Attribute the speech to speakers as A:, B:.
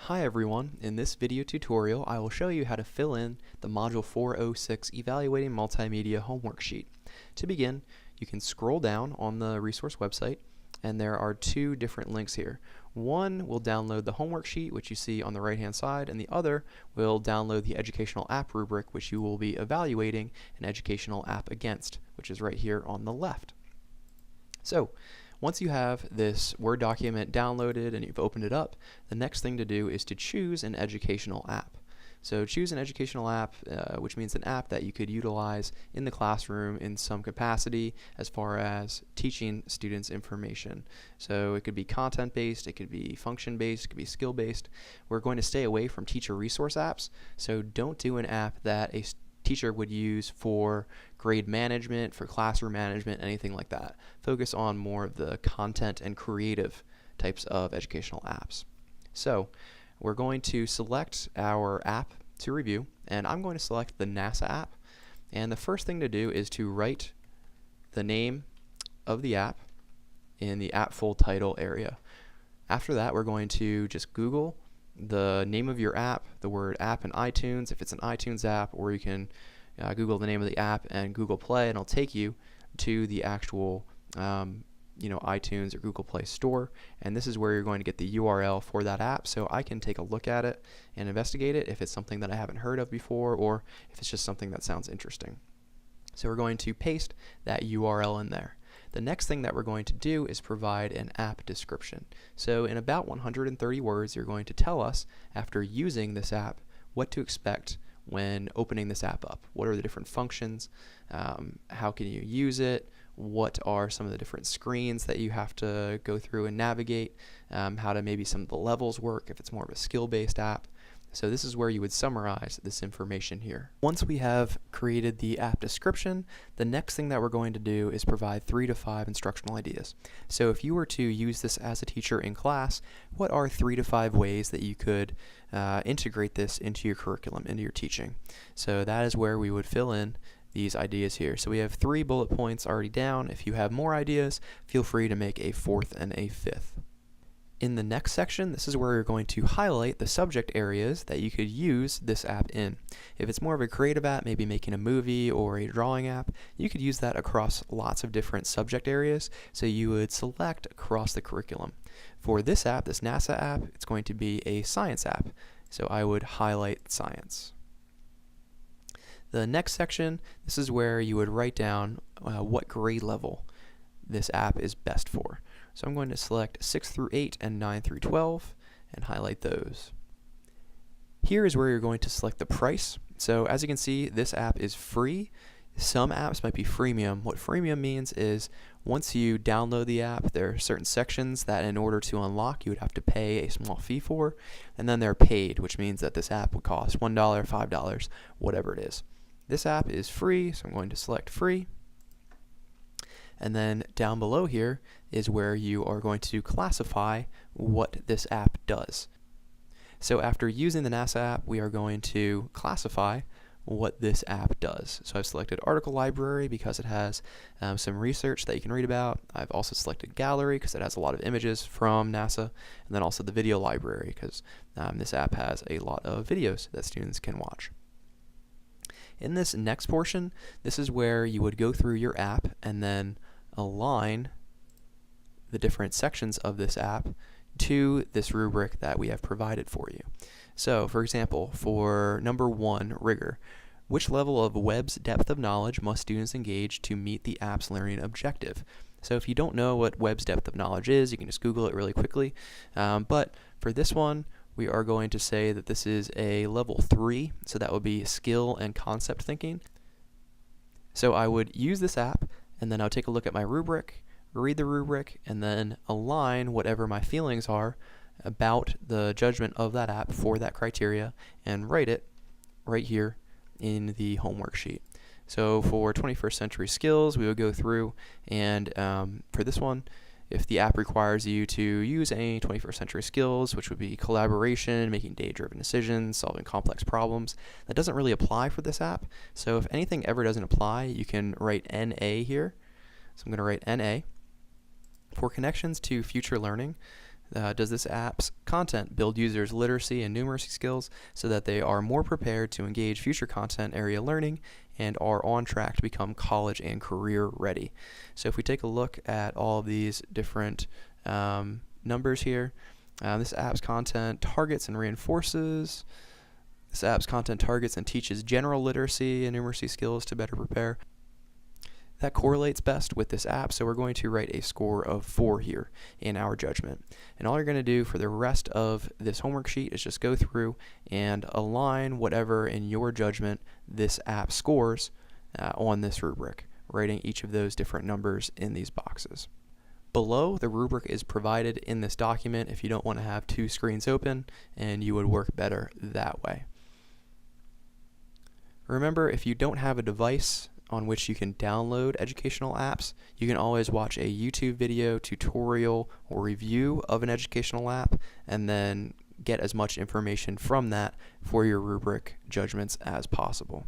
A: Hi everyone, in this video tutorial I will show you how to fill in the Module 406 Evaluating Multimedia homework sheet. To begin, you can scroll down on the resource website and there are two different links here. One will download the homework sheet, which you see on the right hand side, and the other will download the educational app rubric, which you will be evaluating an educational app against, which is right here on the left. So, once you have this Word document downloaded and you've opened it up, the next thing to do is to choose an educational app. So choose an educational app, which means an app that you could utilize in the classroom in some capacity as far as teaching students information. So it could be content-based, it could be function-based, it could be skill-based. We're going to stay away from teacher resource apps, so don't do an app that a teacher would use for grade management, for classroom management, anything like that. Focus on more of the content and creative types of educational apps. So we're going to select our app to review, and I'm going to select the NASA app. And the first thing to do is to write the name of the app in the app full title area. After that, we're going to just Google the name of your app, the word app in iTunes if it's an iTunes app, or you can Google the name of the app and Google Play, and it'll take you to the actual iTunes or Google Play store, and this is where you're going to get the URL for that app, so I can take a look at it and investigate it if it's something that I haven't heard of before or if it's just something that sounds interesting. So we're going to paste that URL in there. The next thing that we're going to do is provide an app description. So in about 130 words, you're going to tell us, after using this app, what to expect when opening this app up. What are the different functions? How can you use it? What are some of the different screens that you have to go through and navigate? How do maybe some of the levels work if it's more of a skill-based app? So this is where you would summarize this information here. Once we have created the app description, the next thing that we're going to do is provide 3 to 5 instructional ideas. So if you were to use this as a teacher in class, what are 3 to 5 ways that you could integrate this into your curriculum, into your teaching? So that is where we would fill in these ideas here. So we have 3 bullet points already down. If you have more ideas, feel free to make a 4th and a 5th. In the next section, this is where you're going to highlight the subject areas that you could use this app in. If it's more of a creative app, maybe making a movie or a drawing app, you could use that across lots of different subject areas, so you would select across the curriculum. For this app, this NASA app, it's going to be a science app, so I would highlight science. The next section, this is where you would write down what grade level this app is best for. So I'm going to select 6 through 8 and 9 through 12 and highlight those. Here is where you're going to select the price. So as you can see, this app is free. Some apps might be freemium. What freemium means is once you download the app, there are certain sections that in order to unlock you would have to pay a small fee for, and then they're paid, which means that this app would cost $1, $5, whatever it is. This app is free, so I'm going to select free. And then down below here is where you are going to classify what this app does. So after using the NASA app, we are going to classify what this app does. So I've selected article library because it has some research that you can read about. I've also selected gallery because it has a lot of images from NASA, and then also the video library because this app has a lot of videos that students can watch. In this next portion, this is where you would go through your app and then align the different sections of this app to this rubric that we have provided for you. So, for example, for number 1, rigor, which level of Webb's depth of knowledge must students engage to meet the app's learning objective? So if you don't know what Webb's depth of knowledge is, you can just Google it really quickly. But for this one, we are going to say that this is a level 3, so that would be skill and concept thinking. So I would use this app, and then I'll take a look at my rubric, read the rubric, and then align whatever my feelings are about the judgment of that app for that criteria, and write it right here in the homework sheet. So for 21st century skills, we would go through, and for this one, if the app requires you to use any 21st century skills, which would be collaboration, making data-driven decisions, solving complex problems, that doesn't really apply for this app. So if anything ever doesn't apply, you can write NA here. So I'm going to write NA. For connections to future learning, Does this app's content build users' literacy and numeracy skills so that they are more prepared to engage future content area learning and are on track to become college and career ready? So if we take a look at all of these different numbers here, this app's content targets and reinforces. This app's content targets and teaches general literacy and numeracy skills to better prepare. That correlates best with this app, so we're going to write a score of 4 here in our judgment. And all you're going to do for the rest of this homework sheet is just go through and align whatever in your judgment this app scores on this rubric, writing each of those different numbers in these boxes. Below, the rubric is provided in this document if you don't want to have 2 screens open, and you would work better that way. Remember, if you don't have a device on which you can download educational apps, you can always watch a YouTube video, tutorial, or review of an educational app, and then get as much information from that for your rubric judgments as possible.